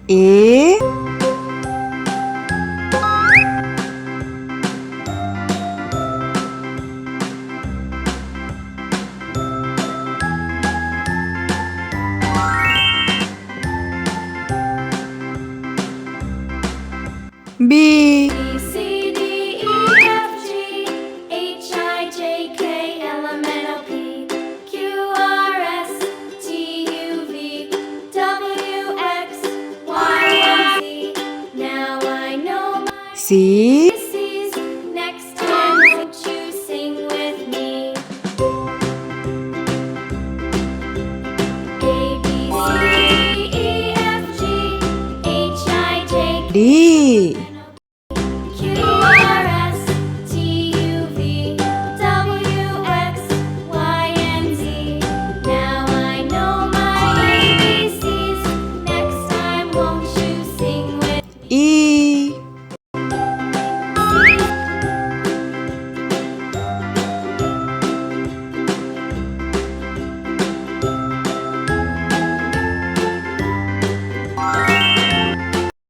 A B B, C, D, E, F, G, H, I, J, K, L, M, N, O, P, Q, R, S, T, U, V, W, X, Y, and Z. Now I know my C ABCs. Next time, won't you sing with me? A, B, C, D, E, F, G, H, I, J, K. D